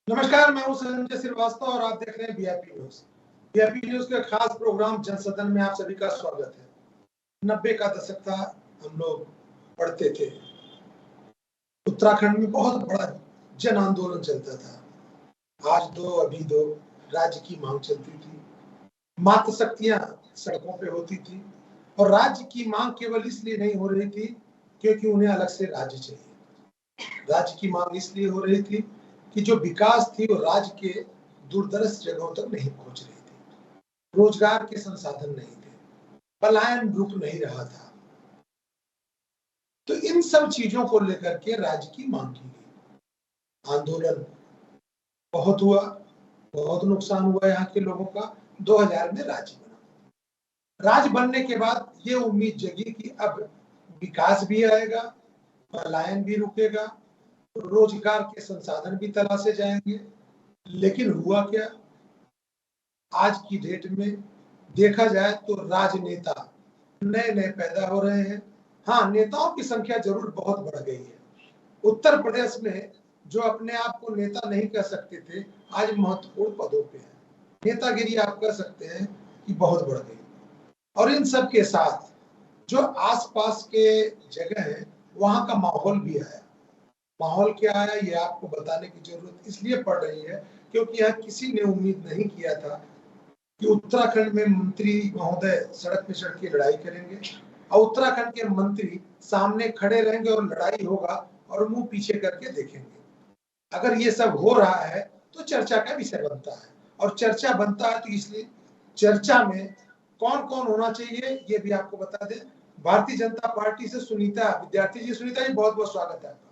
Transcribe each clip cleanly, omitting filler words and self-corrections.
नमस्कार, मैं हूं संजय श्रीवास्तव और आप देख रहे हैं वीआईपी न्यूज। वीआईपी न्यूज के खास प्रोग्राम जनसदन में आप सभी का स्वागत है। 90 का दशक था, हम लोग पढ़ते थे। उत्तराखंड में बहुत बड़ा जन आंदोलन चलता था। आज दो अभी दो राज्य की मांग चलती थी। मातृ शक्तियां सड़कों पे होती थी और राज्य की मांग केवल इसलिए नहीं हो रही थी क्योंकि उन्हें अलग से राज्य चाहिए। राज्य की मांग इसलिए हो रही थी कि जो विकास थी वो राज्य के दूरदराज जगहों तक नहीं पहुंच रही थी। रोजगार के संसाधन नहीं थे, पलायन रुक नहीं रहा था। तो इन सब चीजों को लेकर के राज्य की मांग की गई। आंदोलन बहुत हुआ, बहुत नुकसान हुआ यहाँ के लोगों का। 2000 में राज्य बना। राज्य बनने के बाद ये उम्मीद जगी कि अब विकास भी आएगा, पलायन भी रुकेगा, रोजगार के संसाधन भी तलाशे जाएंगे। लेकिन हुआ क्या? आज की डेट में देखा जाए तो राजनेता नए नए पैदा हो रहे हैं। हाँ, नेताओं की संख्या जरूर बहुत बढ़ गई है। उत्तर प्रदेश में जो अपने आप को नेता नहीं कह सकते थे, आज महत्वपूर्ण पदों पे हैं। नेतागिरी आप कह सकते हैं कि बहुत बढ़ गई। और इन सब के साथ जो आसपास के जगह है वहां का माहौल भी आया। माहौल क्या आया ये आपको बताने की जरूरत इसलिए पड़ रही है क्योंकि यहाँ किसी ने उम्मीद नहीं किया था कि उत्तराखंड में मंत्री महोदय सड़क पे चढ़ के लड़ाई करेंगे और उत्तराखंड के मंत्री सामने खड़े रहेंगे और लड़ाई होगा और मुंह पीछे करके देखेंगे। अगर ये सब हो रहा है तो चर्चा का विषय बनता है और चर्चा बनता है तो इसलिए चर्चा में कौन कौन होना चाहिए ये भी आपको बता दें। भारतीय जनता पार्टी से सुनीता विद्यार्थी जी, सुनीता जी बहुत बहुत स्वागत है आपका।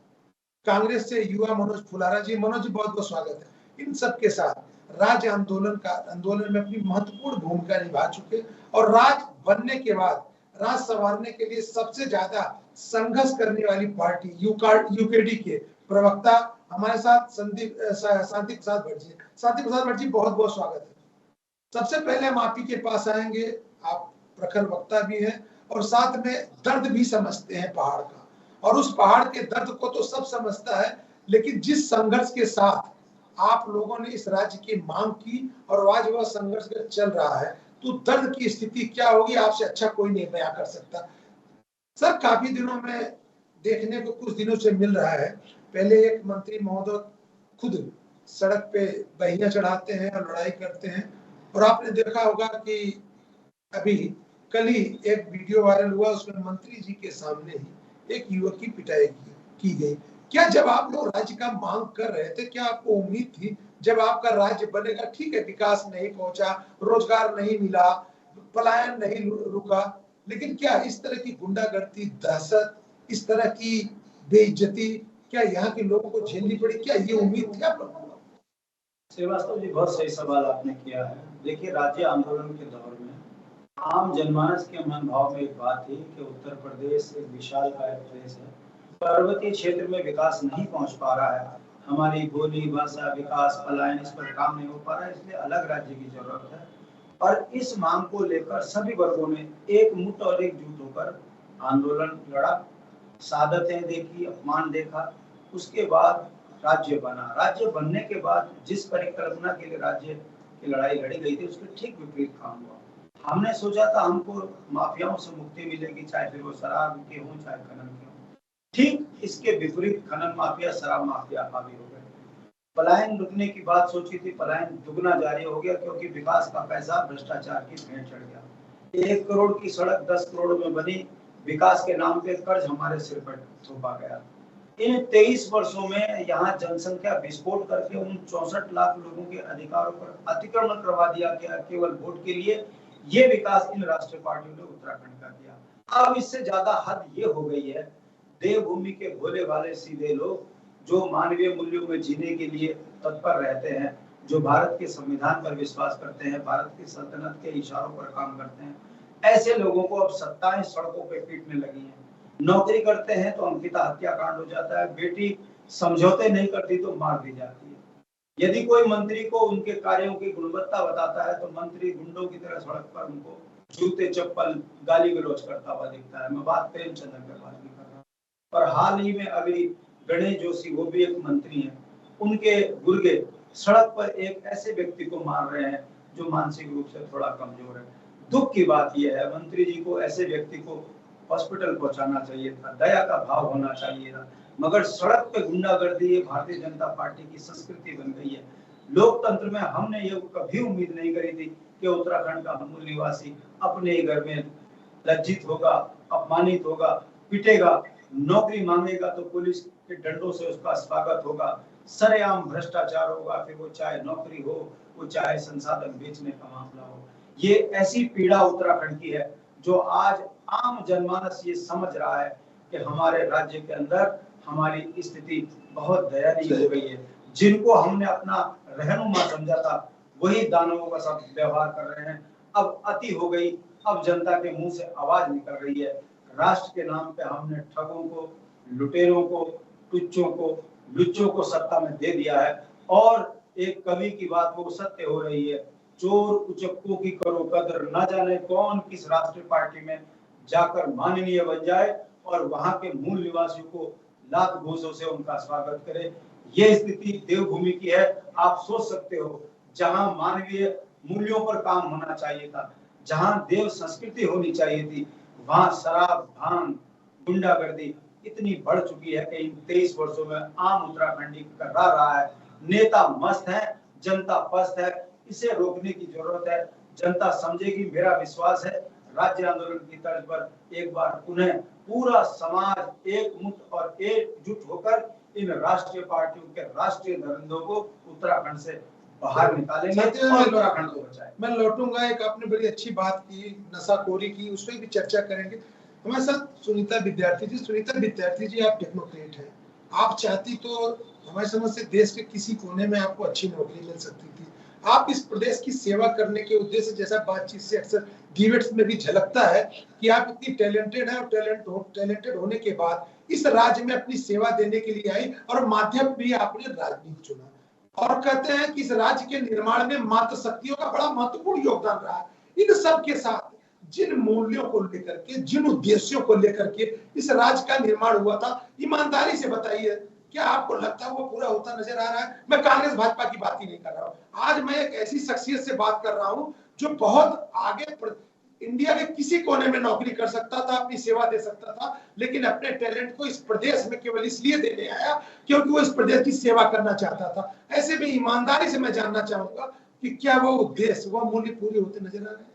कांग्रेस से युवा मनोज फुलारा जी, मनोज जी बहुत बहुत स्वागत है। इन सब के साथ राज्य आंदोलन में अपनी महत्वपूर्ण भूमिका निभा चुके और राज्य बनने के बाद राज्य संवारने के लिए सबसे ज्यादा संघर्ष करने वाली पार्टी यूकेडी के प्रवक्ता हमारे साथ शांति प्रसाद भट्ट जी। शांति प्रसाद भट्ट जी बहुत बहुत स्वागत है। सबसे पहले हम आप ही के पास आएंगे। आप प्रखर वक्ता भी हैं और साथ में दर्द भी समझते हैं पहाड़ का, और उस पहाड़ के दर्द को तो सब समझता है, लेकिन जिस संघर्ष के साथ आप लोगों ने इस राज्य की मांग की और आज वह संघर्ष चल रहा है, तो दर्द की स्थिति क्या होगी आपसे अच्छा कोई नहीं बयां कर सकता। सर, काफी दिनों में देखने को कुछ दिनों से मिल रहा है, पहले एक मंत्री महोदय खुद सड़क पे बहियां चढ़ाते हैं और लड़ाई करते हैं, और आपने देखा होगा कि अभी कल ही एक वीडियो वायरल हुआ, उसमें मंत्री जी के सामने ही एक युवक की पिटाई की गई। क्या जब आप लोग राज्य का मांग कर रहे थे, क्या आपको उम्मीद थी जब आपका राज्य बनेगा, ठीक है विकास नहीं पहुंचा, रोजगार नहीं मिला, पलायन नहीं रुका, लेकिन क्या इस तरह की गुंडागर्दी, दहशत, इस तरह की बेइज्जती क्या यहाँ के लोगों को झेलनी पड़ी? क्या ये उम्मीद थी आप लोगों को? श्रीवास्तव जी, बहुत सही सवाल आपने किया है। देखिए, राज्य आंदोलन के दौर में आम जनमानस के मनोभाव में एक बात थी कि उत्तर प्रदेश एक विशालकाय प्रदेश है, पर्वतीय क्षेत्र में विकास नहीं पहुंच पा रहा है, हमारी बोली भाषा विकास पलायन इस पर काम नहीं हो पा रहा है, इसलिए अलग राज्य की जरूरत है। और इस मांग को लेकर सभी वर्गों ने एकमुठ और एकजुट होकर आंदोलन लड़ा, सादतें देखी, अपमान देखा, उसके बाद राज्य बना। राज्य बनने के बाद जिस परिकल्पना के लिए राज्य की लड़ाई लड़ी गई थी उसके ठीक विपरीत काम हुआ। हमने सोचा था हमको माफियाओं से मुक्ति मिलेगी, चाहे फिर वो शराब के हों चाहे खनन के हों। ठीक इसके विपरीत खनन माफिया, शराब माफिया हावी हो गए। पलायन रुकने की बात सोची थी, पलायन दुगना जारी हो गया क्योंकि विकास का पैसा भ्रष्टाचार की भेंट चढ़ गया। 1 करोड़ की सड़क 10 करोड़ में बनी, विकास के नाम पे कर्ज हमारे सिर पर थोपा गया। इन 23 वर्षों में यहाँ जनसंख्या विस्फोट करके उन 64 लाख लोगों के अधिकारों पर अतिक्रमण करवा दिया गया केवल वोट के लिए। ये विकास इन राष्ट्रीय पार्टियों ने उत्तराखंड का किया। अब इससे ज्यादा हद ये हो गई है, देवभूमि के भोले भाले सीधे लोग जो मानवीय मूल्यों में जीने के लिए तत्पर रहते हैं, जो भारत के संविधान पर विश्वास करते हैं, भारत की सल्तनत के इशारों पर काम करते हैं, ऐसे लोगों को अब सत्ताएं सड़कों पर पीटने लगी हैं। नौकरी करते हैं तो अंकिता हत्याकांड हो जाता है, बेटी समझौते नहीं करती तो मार दी जाती है। यदि कोई मंत्री को उनके कार्यों की गुणवत्ता बताता है तो मंत्री गुंडों की तरह सड़क पर उनको जूते चप्पल गाली गलौज करता हुआ दिखता है। मैं बात प्रेमचंद अग्रवाल की कर रहा हूँ। और हाल ही में अभी गणेश जोशी, वो भी एक मंत्री हैं, उनके गुर्गे सड़क पर एक ऐसे व्यक्ति को मार रहे हैं जो मानसिक रूप से थोड़ा कमजोर है। दुख की बात यह है, मंत्री जी को ऐसे व्यक्ति को हॉस्पिटल पहुंचाना चाहिए था, दया का भाव होना चाहिए था, मगर सड़क पे गुंडागर्दी भारतीय जनता पार्टी की संस्कृति बन गई है। लोकतंत्र में हमने ये कभी उम्मीद नहीं करी थी कि उत्तराखंड का मूल निवासी अपने ही घर में लज्जित होगा, अपमानित होगा, पिटेगा, नौकरी मांगेगा तो पुलिस के डंडों से उसका स्वागत होगा, सरेआम भ्रष्टाचार होगा, फिर वो चाहे नौकरी हो, वो चाहे संसाधन बेचने का मामला हो। ये ऐसी पीड़ा उत्तराखंड की है जो आज आम जनमानस ये समझ रहा है कि हमारे राज्य के अंदर हमारी स्थिति बहुत दयनीय हो गई है। जिनको हमने अपना रहनुमा समझा था वही दानवों का सब व्यवहार कर रहे हैं। अब अति हो गई, अब जनता के मुंह से आवाज निकल रही है। राष्ट्र के नाम पे हमने ठगों को, लुटेरों को, टुच्चों को, लुच्चों को सत्ता में दे दिया है। और एक कवि की बात वो सत्य हो रही है, चोर उचक्कों की करो कदर, ना जाने कौन किस राष्ट्रीय पार्टी में जाकर माननीय बन जाए और वहां के मूल निवासियों को लात घूसों से उनका स्वागत करे। ये स्थिति देवभूमि की है। आप सोच सकते हो, जहां मानवीय मूल्यों पर काम होना चाहिए था, जहां देव संस्कृति होनी चाहिए थी, वहां शराब, भांग, गुंडागर्दी इतनी बढ़ चुकी है कि इन 23 वर्षों में आम उत्तराखंडी कर्रा रहा है। नेता मस्त है, जनता पस्त है। इसे रोकने की जरूरत है। जनता समझेगी, मेरा विश्वास है। राज्य आंदोलन की तर्ज पर एक बार पुनः पूरा समाज एकमुठ और एकजुट होकर इन राष्ट्रीय पार्टियों के राष्ट्रीय दरिंदों को उत्तराखंड से बाहर निकालेंगे और उत्तराखंड को बचाएंगे। मैं लौटूंगा, एक आपने बड़ी अच्छी बात की, नशाखोरी की, उस पर भी चर्चा करेंगे। हमारे साथ सुनीता विद्यार्थी जी। सुनीता विद्यार्थी जी, आप टेक्नोक्रेट हैं, आप चाहती तो हमारी समझ से देश के किसी कोने में आपको अच्छी नौकरी मिल सकती थी। आप इस प्रदेश की सेवा करने के उद्देश्य, जैसा बातचीत से अक्सर डिबेट्स में भी झलकता है कि आप इतनी टैलेंटेड हैं और टैलेंटेड होने के बाद इस राज्य में अपनी सेवा देने के लिए आई और माध्यम भी आपने राजनीति चुना। और कहते हैं कि इस राज्य के निर्माण में मातृ शक्तियों का बड़ा महत्वपूर्ण योगदान रहा है। इन सब के साथ जिन मूल्यों को लेकर के, जिन उद्देश्यों को लेकर के इस राज्य का निर्माण हुआ था, ईमानदारी से बताइए, क्या आपको लगता है वो पूरा होता नजर आ रहा है? मैं कांग्रेस भाजपा की बात ही नहीं कर रहा हूं। आज मैं एक ऐसी शख्सियत से बात कर रहा हूं जो बहुत आगे इंडिया के किसी कोने में नौकरी कर सकता था, अपनी सेवा दे सकता था, लेकिन अपने टैलेंट को इस प्रदेश में केवल इसलिए देने आया क्योंकि वो इस प्रदेश की सेवा करना चाहता था। ऐसे भी ईमानदारी से मैं जानना चाहूंगा कि क्या वो उद्देश्य, वो मूल्य पूरे होते नजर आ रहे हैं?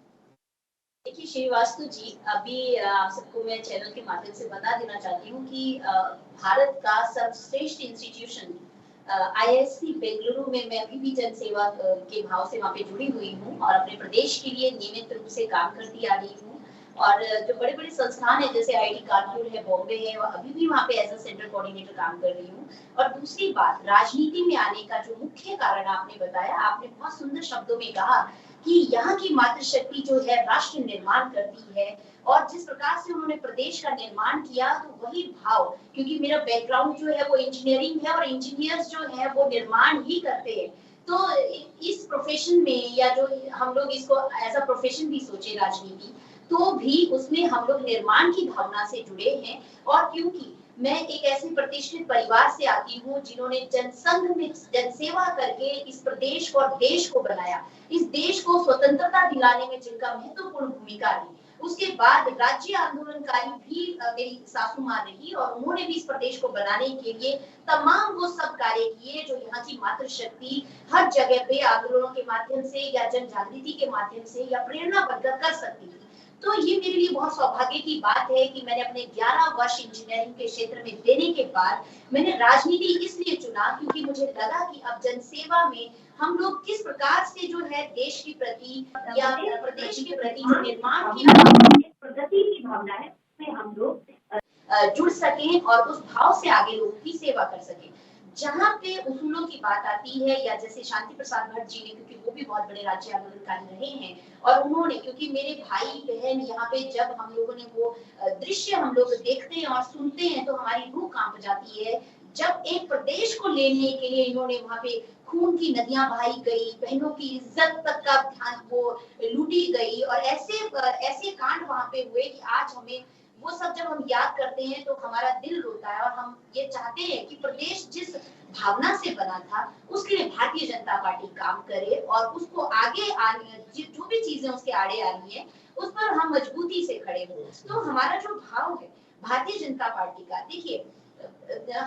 देखिए श्रीवास्तव जी, अभी आप सबको मैं चैनल के माध्यम से बता देना चाहती हूँ कि भारत का सर्वश्रेष्ठ इंस्टीट्यूशन IISc बेंगलुरु में मैं अभी भी जनसेवा के भाव से वहाँ पे जुड़ी हुई हूँ और अपने प्रदेश के लिए नियमित रूप से काम करती आ रही हूँ। और जो बड़े बड़े संस्थान है जैसे IIT कानपुर है, बॉम्बे है, अभी भी वहाँ पे एज अ सेंट्रल कोऑर्डिनेटर काम कर रही हूँ। और दूसरी बात, राजनीति में आने का जो मुख्य कारण आपने बताया, आपने बहुत सुंदर शब्दों में कहा कि यहाँ की मातृशक्ति जो है राष्ट्र निर्माण करती है। और जिस प्रकार से उन्होंने प्रदेश का निर्माण किया, तो वही भाव, क्योंकि मेरा बैकग्राउंड जो है वो इंजीनियरिंग है और इंजीनियर्स जो है वो निर्माण ही करते हैं। तो इस प्रोफेशन में, या जो हम लोग इसको एज अ प्रोफेशन भी सोचे राजनीति, तो भी उसमें हम लोग निर्माण की भावना से जुड़े हैं। और क्योंकि मैं एक ऐसे प्रतिष्ठित परिवार से आती हूँ जिन्होंने जनसंघ में जनसेवा करके इस प्रदेश और देश को बनाया, इस देश को स्वतंत्रता दिलाने में जिनका महत्वपूर्ण भूमिका रही। उसके बाद राज्य आंदोलनकारी भी मेरी सासू माँ रही और उन्होंने भी इस प्रदेश को बनाने के लिए तमाम वो सब कार्य किए जो यहाँ की मातृशक्ति हर जगह पे आंदोलनों के माध्यम से या जन जागृति के माध्यम से या प्रेरणा बनकर कर सकती थी। तो ये मेरे लिए बहुत सौभाग्य की बात है कि मैंने अपने 11 वर्ष इंजीनियरिंग के क्षेत्र में देने के बाद मैंने राजनीति इसलिए चुना क्योंकि मुझे लगा कि अब जनसेवा में हम लोग किस प्रकार से जो है देश के प्रति या प्रदेश के प्रति जो निर्माण की प्रगति की भावना है उसमें हम लोग जुड़ सकें और उस भाव से आगे लोगों की सेवा कर सकें। जहाँ पे उसूलों की बात आती है, या जैसे शांति प्रसाद भट्ट जी ने, क्योंकि वो भी बहुत बड़े राज्य आंदोलनकारी रहे हैं और उन्होंने, क्योंकि मेरे भाई बहन यहाँ पे जब हम लोगों ने वो दृश्य हम लोग देखते हैं और सुनते हैं तो हमारी रूह कांप जाती है। जब एक प्रदेश को लेने के लिए इन्होंने वहाँ पे खून की नदियां बहाई गई, बहनों की इज्जत तक का वो लूटी गई और ऐसे कांड वहाँ पे हुए कि आज हमें वो सब जब हम याद करते हैं तो हमारा दिल रोता है और हम ये चाहते हैं कि प्रदेश जिस भावना से बना था उसके लिए भारतीय जनता पार्टी काम करे और उसको आगे आने जो भी चीजें उसके आड़े आ रही है उस पर हम मजबूती से खड़े हो। तो हमारा जो भाव है भारतीय जनता पार्टी का, देखिए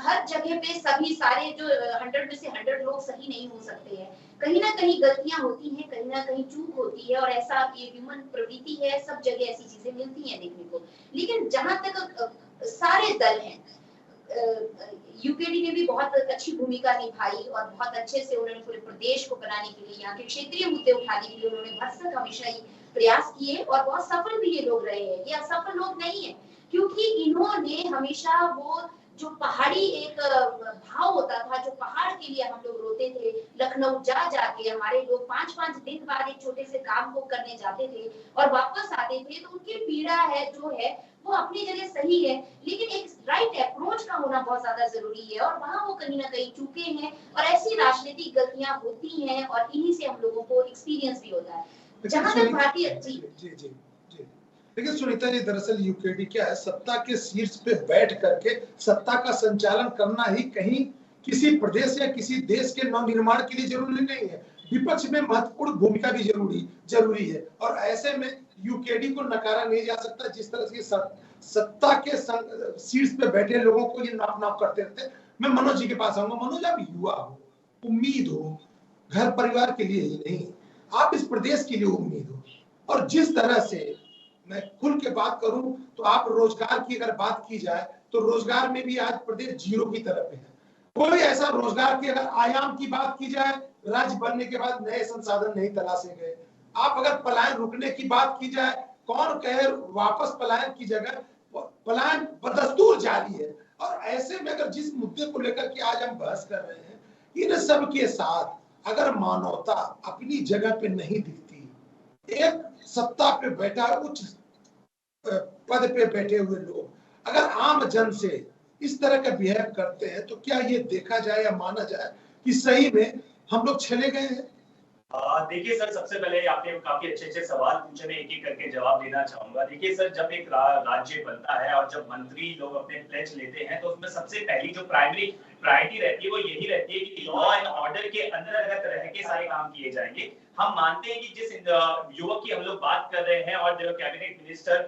हर जगह पे सभी सारे जो 100 में से 100 लोग सही नहीं हो सकते हैं, कहीं ना कहीं गलतियां होती हैं, कहीं ना कहीं चूक होती है और ऐसा ये ह्यूमन प्रवृत्ति है, सब जगह ऐसी चीजें मिलती हैं देखने को। लेकिन जहां तक सारे दल हैं, यूकेडी ने भी बहुत अच्छी भूमिका निभाई और बहुत अच्छे से उन्होंने पूरे प्रदेश को बनाने के लिए, यहाँ के क्षेत्रीय मुद्दे उठाने के लिए उन्होंने भरसक हमेशा ही प्रयास किए और बहुत सफल भी ये लोग रहे हैं। ये असफल लोग नहीं है, क्योंकि इन्होंने हमेशा वो जो पहाड़ी एक भाव होता था, जो पहाड़ के लिए हम लोग रोते थे, लखनऊ जा जाके हमारे लोग 5-5 दिन बाद एक छोटे से काम को करने जाते थे और वापस आते थे, तो उनकी पीड़ा है जो है वो अपनी जगह सही है, लेकिन एक राइट अप्रोच का होना बहुत ज्यादा जरूरी है और वहां वो कहीं ना कहीं चूके हैं और ऐसी राजनीतिक गलतियां होती हैं और इन्हीं से हम लोगों को एक्सपीरियंस भी होता है। जहां तक भारतीय जी लेकिन सुनीता जी, दरअसल यूकेडी क्या है, सत्ता के शीर्ष पे बैठ करके सत्ता का संचालन करना ही कहीं किसी प्रदेश या किसी देश के नवनिर्माण के लिए जरूरी नहीं है, विपक्ष में महत्वपूर्ण भूमिका भी जरूरी है और ऐसे में यूकेडी को नकारा नहीं जा सकता। जिस तरह से सत्ता के शीर्ष पे बैठे लोगों को ये नाप करते रहते। मैं मनोज जी के पास आऊंगा। मनोज, आप युवा हो, उम्मीद हो, घर परिवार के लिए ही नहीं, आप इस प्रदेश के लिए उम्मीद हो, और जिस तरह से मैं खुल के बात करूं तो आप रोजगार की अगर बात की जाए तो रोजगार में भी आज प्रदेश जीरो की तरफ है। कोई ऐसा रोजगार की अगर आयाम की बात की जाए, राज्य बनने के बाद नए संसाधन नहीं तलाशे गए। आप अगर पलायन रुकने की बात की जाए, कौन कहे वापस पलायन की जगह पलायन बदस्तूर जारी है। और ऐसे में अगर जिस मुद्दे को लेकर के आज हम बहस कर रहे हैं, इन सब के साथ अगर मानवता अपनी जगह पे नहीं दिखती, एक सत्ता पे बैठा उच्च पद पे बैठे हुए लोग अगर आम जन से इस तरह का बिहेव करते हैं, तो क्या ये देखा जाए या माना जाए कि सही में हम लोग चले गए हैं? देखिए सर, सबसे पहले आपने काफी अच्छे सवाल पूछे, मैं एक-एक करके जवाब देना चाहूंगा। देखिए सर, जब एक राज्य बनता है और जब मंत्री लोग अपने प्लेज लेते हैं, तो उसमें सबसे पहली जो प्राइमरी प्रायोरिटी रहती है वो यही रहती है कि लॉ एंड ऑर्डर के अंतर्गत रह के सारे काम किए जाएंगे। हम मानते हैं कि जिस युवक की हम लोग बात कर रहे हैं और जो कैबिनेट मिनिस्टर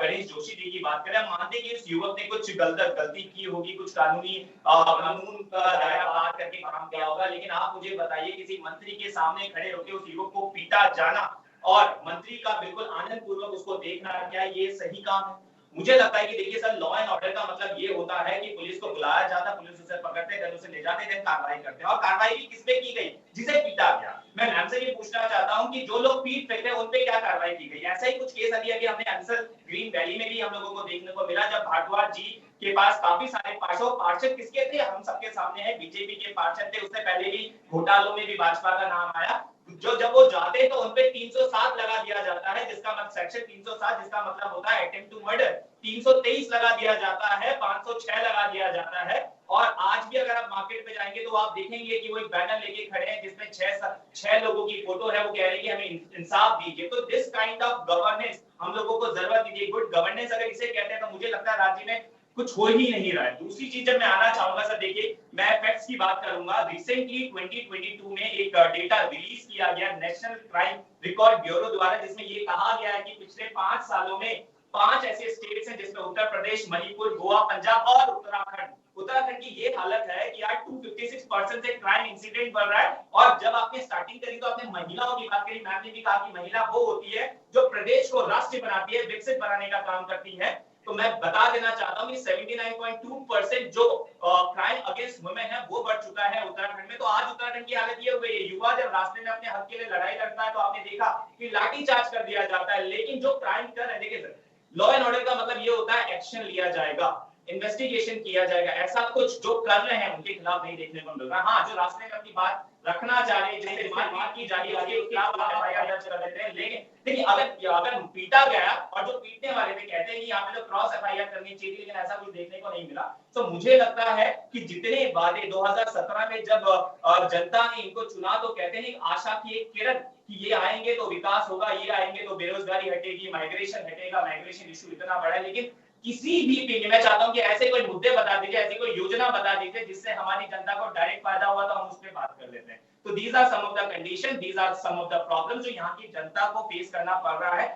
गणेश जोशी जी की बात कर रहे हैं, हम मानते हैं कि इस युवक ने कुछ गलती की होगी, कुछ कानून का दायरा पार करके काम किया होगा। लेकिन आप मुझे बताइए, किसी मंत्री के सामने खड़े होकर उस युवक को पीटा जाना और मंत्री का बिल्कुल आनंद पूर्वक उसको देखना, क्या ये सही काम है? मुझे लगता है कि देखिए सर, लॉ एंड ऑर्डर का मतलब ये होता है कि पुलिस को बुलाया जाता, पुलिस उसे पकड़ते, देन उसे ले जाते, देन कार्रवाई करते हैं। और कार्रवाई भी किस पे की गई? जिसे पीटा गया। मैं मैम से ये पूछना चाहता हूं कि जो लोग पीट फेंकते हैं उन पे क्या कार्रवाई की गई? ऐसा ही कुछ केस अभी हमने अंसर ग्रीन वैली में भी हम लोगों को देखने को मिला, जब भारद्वाज जी के पास काफी सारे पार्षद किसके थे? हम सबके सामने है, बीजेपी के पार्षद थे। उससे पहले भी घोटालों में भी भाजपा का नाम आया। जब वो जाते हैं तो उन पे 307 लगा दिया जाता है, जिसका मतलब सेक्शन 307, जिसका मतलब होता है अटेम्प्ट टू मर्डर। 323 लगा दिया जाता है, 506 लगा दिया जाता है। और आज भी अगर आप मार्केट में जाएंगे तो आप देखेंगे कि वो एक बैनर लेके खड़े हैं जिसमें 6 लोगों की फोटो है। वो कह रहे हैं कि हमें इंसाफ दीजिए। तो दिस काइंड ऑफ गवर्नेंस हम लोगों को जरूरत है। गुड गवर्नेंस अगर इसे कहते हैं तो मुझे लगता है राज्य में कुछ हो ही नहीं रहा है। दूसरी चीज जब मैं आना चाहूंगा सर, देखिए मैं फैक्ट्स की बात करूंगा। रिसेंटली 2022 में एक डेटा रिलीज किया गया नेशनल क्राइम रिकॉर्ड ब्यूरो द्वारा, जिसमें ये कहा गया है कि पिछले 5 सालों में 5 ऐसे स्टेट्स हैं जिसमें उत्तर प्रदेश, मणिपुर, गोवा, पंजाब और उत्तराखंड की ये हालत है कि आज 256% से क्राइम इंसिडेंट बढ़ रहा है। और जब आपने स्टार्टिंग करी तो आपने महिलाओं की बात करी। मैम ने भी कहा कि महिला वो होती है जो प्रदेश को राष्ट्र बनाती है, विकसित बनाने का काम करती है। तो मैं बता देना चाहता हूं कि 79.2% जो क्राइम अगेंस्ट वुमेन है वो बढ़ चुका है उत्तराखंड में। तो आज उत्तराखंड की हालत ये हो गई है, युवा जब रास्ते में अपने हक के लिए लड़ाई लड़ता है तो आपने देखा कि लाठीचार्ज कर दिया जाता है। लेकिन जो क्राइम कर रहे हैं, देखिए सर, लॉ एंड ऑर्डर का मतलब ये होता है एक्शन लिया जाएगा, इन्वेस्टिगेशन किया जाएगा। ऐसा कुछ जो कर रहे हैं उनके खिलाफ नहीं देखने को मिल रहा। हाँ, जो रास्ते में अपनी बात रखना चाह रहे हैं, जिससे बात की जा रही है, उसके खिलाफ एफआईआर दर्ज कर देते हैं। लेकिन अगर पीटा गया और जो पीटने वाले थे कहते हैं कि यहाँ पे तो क्रॉस एफआईआर करनी चाहिए, लेकिन ऐसा कुछ देखने को नहीं मिला। तो मुझे लगता है कि जितने वादे 2017 में जब जनता ने इनको चुना तो कहते हैं आशा की एक किरण कि ये आएंगे तो विकास होगा, ये आएंगे तो बेरोजगारी हटेगी, माइग्रेशन हटेगा, माइग्रेशन इशू इतना बड़ा है। लेकिन किसी भी फील्ड में मैं चाहता हूं कि ऐसे कोई मुद्दे बता दीजिए, ऐसी कोई योजना बता दीजिए जिससे हमारी जनता को डायरेक्ट फायदा हुआ तो हम उस पे बात कर लेते हैं। तो these are some of the condition, these are some of the problems जो यहाँ की जनता को फेस करना पड़ रहा है।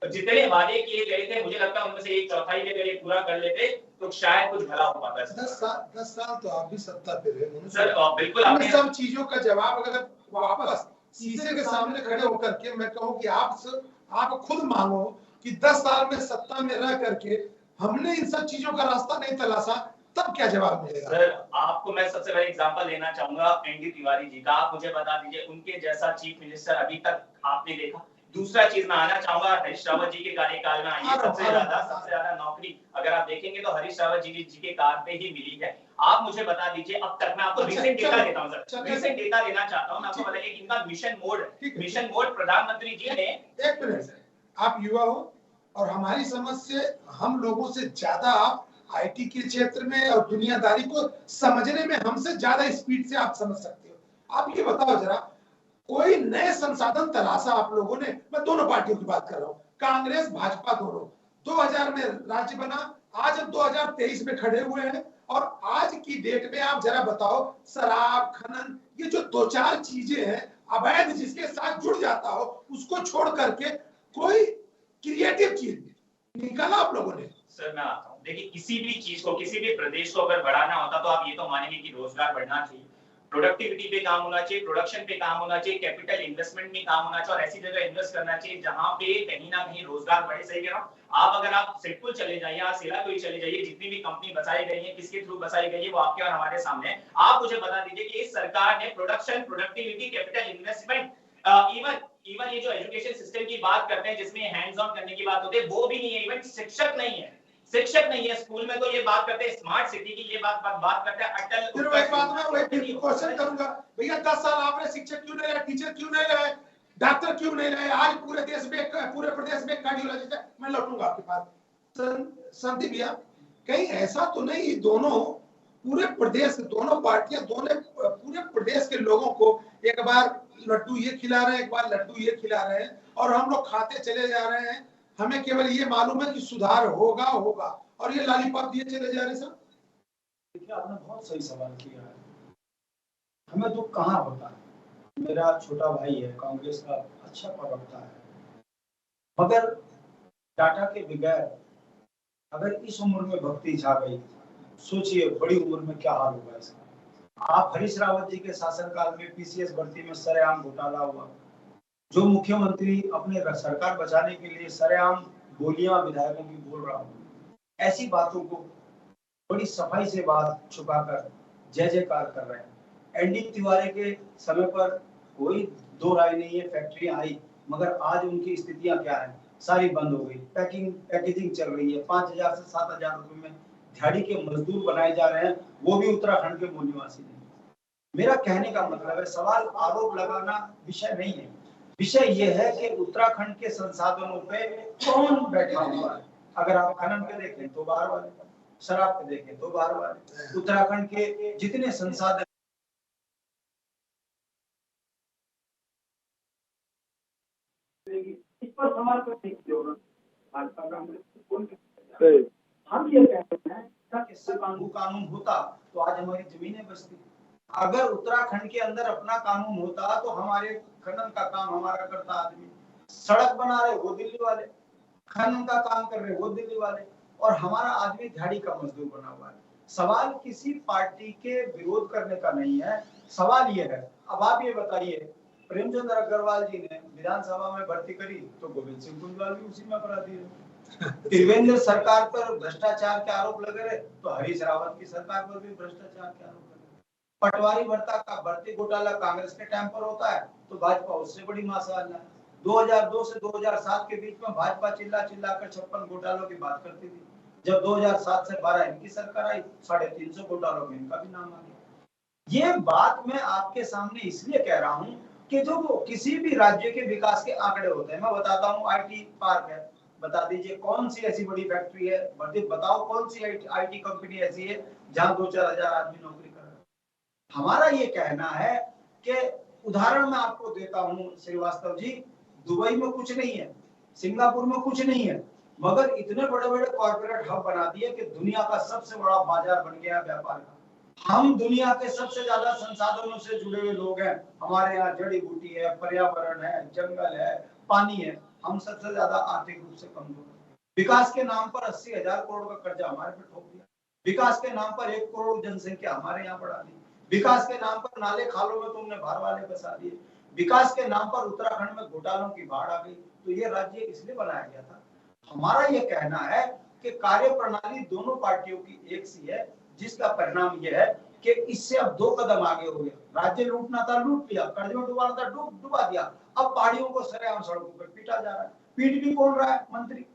जितने वादे किए गए थे मुझे लगता है उनमें से 1/4 भी अगर ये पूरा कर लेते तो शायद कुछ भला हो पाता। 10 साल तो आप भी सत्ता पे रहे सर, बिल्कुल आपने सब चीजों का जवाब अगर वापस शीशे के सामने खड़े होकर के मैं कहूँ कि आप खुद मांगो कि 10 साल में सत्ता में रह करके हमने इन सब चीजों का रास्ता नहीं तलाशा, तब क्या जवाब मिलेगा? सर, आपको मैं सबसे पहले एग्जांपल लेना चाहूंगा एनडी तिवारी जी का। आप मुझे बता दीजिए उनके जैसा चीफ मिनिस्टर अभी तक आपने देखा? दूसरा चीज मैं आना चाहूंगा हरीश रावत जी के कार्यकाल में आई सबसे ज्यादा नौकरी अगर आप देखेंगे तो हरीश रावत जी के कार पे ही मिली है। आप मुझे बता दीजिए अब तक, मैं आपको रीसेंट डेटा देता हूं सर, रीसेंट डेटा देना चाहता हूं। मैं आपको बताइए कि इनका मिशन मोड प्रधानमंत्री जी ने। एक मिनट, आप युवा हो और हमारी समझ से हम लोगों से ज्यादा आप आईटी के क्षेत्र में और दुनियादारी को समझने में हमसे ज्यादा स्पीड से आप समझ सकते हो। आप ये बताओ जरा, कोई नए संसाधन तलाशा आप लोगों ने? मैं दोनों पार्टियों की बात कर रहा हूं, कांग्रेस भाजपा दोनों। 2000 में राज्य बना, आज हम 2023 में खड़े हुए हैं और आज की डेट में आप जरा बताओ, शराब खनन ये जो 2-4 चीजें हैं अवैध जिसके साथ जुड़ जाता हो, उसको छोड़ करके कोई क्रिएटिव चीज निकाला आप लोगों ने? सर मैं आता हूं, देखिए किसी भी चीज को, किसी भी प्रदेश को अगर बढ़ाना होता तो आप ये तो मानेंगे कि रोजगार बढ़ना चाहिए, प्रोडक्टिविटी पे काम होना चाहिए, प्रोडक्शन पे काम होना चाहिए, कैपिटल इन्वेस्टमेंट में काम होना चाहिए और ऐसी जगह इन्वेस्ट करना चाहिए जहां पे कहीं ना कहीं रोजगार बढ़े। सही कह रहा हूं? आप अगर आप सिडकुल चले जाइए, आप सेला कोई चले जाइए, जितनी भी कंपनी बसाई गई है, किसके थ्रू बसाई गई है, वो आपके और हमारे सामने। आप मुझे बता दीजिए कि इस सरकार ने production, productivity, capital investment, even ये जो एजुकेशन सिस्टम की बात करते हैं जिसमें हैंड्स ऑन करने की बात होती है, वो भी नहीं है। इवन शिक्षक नहीं है स्कूल में, तो ये बात करते हैं स्मार्ट सिटी की, ये बात करते हैं अटल। फिर वही बात मैं वही क्वेश्चन करूंगा, भैया 10 साल आपने शिक्षक क्यों नहीं रहे, टीचर क्यों नहीं रहे, डॉक्टर क्यों नहीं रहे? आज पूरे प्रदेश में कार्डियोलॉजिस्ट है। मैं लौटूंगा आपके पास। संदीप भैया, कहीं ऐसा तो नहीं दोनों पूरे प्रदेश, दोनों पार्टियां, पूरे प्रदेश के लोगों को एक बार लड्डू ये खिला रहे हैं, एक बार लड्डू ये खिला रहे हैं और हम लोग खाते चले जा रहे हैं, हमें केवल ये मालूम है कि सुधार होगा और ये लॉलीपॉप दिए चले जा रहे हैं? देखिए आपने बहुत सही सवाल किया है। हमें दुख कहाँ होता है? मेरा छोटा भाई है, कांग्रेस का अच्छा प्रवक्ता है, मगर डाटा के बगैर अगर इस उम्र में भक्ति छा गई, सोचिए बड़ी उम्र में क्या हाल होगा इसका। आप हरीश रावत जी के शासनकाल में पीसीएस भर्ती में सरेआम घोटाला हुआ, जो मुख्यमंत्री अपने सरकार बचाने के लिए सरेआम बोलियां विधायकों की बोल रहा हूँ, ऐसी बातों को बड़ी सफाई से बात छुपाकर जय जयकार कर रहे हैं। एनडी तिवारी के समय पर कोई दो राय नहीं है, फैक्ट्रियां आई, मगर आज उनकी स्थितियां क्या है? सारी बंद हो गई, पैकेजिंग चल रही है। 5,000 से 7,000 रुपए में दिहाड़ी के मजदूर बनाए जा रहे हैं, वो भी उत्तराखंड के मूल निवासी नहीं। मेरा कहने का मतलब है, सवाल आरोप लगाना विषय नहीं है, विषय ये है कि उत्तराखंड के संसाधनों पे कौन बैठा हुआ है। अगर आप खनन पे देखें तो बाहर वाले, शराब पे देखें तो बाहर वाले, उत्तराखंड के जितने संसाधन इस पर सवाल करने की जरूरत भाजपा कांग्रेस। हम ये कहते हैं कि इससे कानून होता तो आज हमारी जमीनें बचती। अगर उत्तराखंड के अंदर अपना कानून होता तो हमारे खनन का काम हमारा करता आदमी, सड़क बना रहे वो दिल्ली वाले, खनन का काम कर रहे वो दिल्ली वाले, और हमारा आदमी दिहाड़ी का मजदूर बना हुआ है। सवाल किसी पार्टी के विरोध करने का नहीं है, सवाल ये है। अब आप ये बताइए, प्रेमचंद्र अग्रवाल जी ने विधानसभा में भर्ती करी तो गोविंद सिंह कुंजवाल भी उसी में अपराधी है। त्रिवेंद्र सरकार पर भ्रष्टाचार के आरोप लगे रहे तो हरीश रावत की सरकार पर भी भ्रष्टाचार के आरोप लगे। पटवारी भर्ती घोटाला कांग्रेस के टाइम पर होता है तो भाजपा उससे बड़ी माशाअल्लाह है। 2002 से 2007 के बीच में भाजपा चिल्ला कर 56 घोटालों की बात करती थी। जब 2007 से 12 इनकी सरकार आई, 350 घोटालों में इनका भी नाम आ गया। ये बात मैं आपके सामने इसलिए कह रहा हूँ कि जो किसी भी राज्य के विकास के आंकड़े होते हैं, मैं बताता हूँ आईटी पार्क है, बता दीजिए कौन सी ऐसी बड़ी फैक्ट्री है, बताओ कौन सी आईटी कंपनी ऐसी है जहां 2-4 हजार आदमी नौकरी कर रहे हैं। हमारा ये कहना है कि उदाहरण मैं आपको देता हूँ श्रीवास्तव जी, दुबई में कुछ नहीं है, सिंगापुर में कुछ नहीं है, मगर इतने बड़े बड़े कॉर्पोरेट हब बना दिए कि दुनिया का सबसे बड़ा बाजार बन गया व्यापार का। हम दुनिया के सबसे ज्यादा संसाधनों से जुड़े हुए लोग हैं। हमारे यहाँ जड़ी बूटी है, पर्यावरण है, जंगल है, पानी है। हम सबसे ज्यादा आर्थिक रूप से कमजोर हैं। विकास के नाम पर 80,000 करोड़ का कर्जा हमारे पे ठोक दिया। विकास के नाम पर 1 करोड़ जनसंख्या हमारे यहाँ बढ़ा दी। विकास के नाम पर नाले खालों में तुमने बाहर वाले बसा दिए। विकास के नाम पर उत्तराखंड में घोटालों की बाढ़ आ गई। तो ये राज्य इसलिए बनाया गया था। हमारा ये कहना है कि कार्य प्रणाली दोनों पार्टियों की एक सी है, जिसका परिणाम यह है कि इससे अब 2 कदम आगे हो गए। राज्य लूटना था, लूट लिया। कर्ज में डुबाना था, डुबा दिया। अब पहाड़ियों को सरेआम सड़कों पर पीटा जा रहा है। पीट भी कौन रहा है? मंत्री,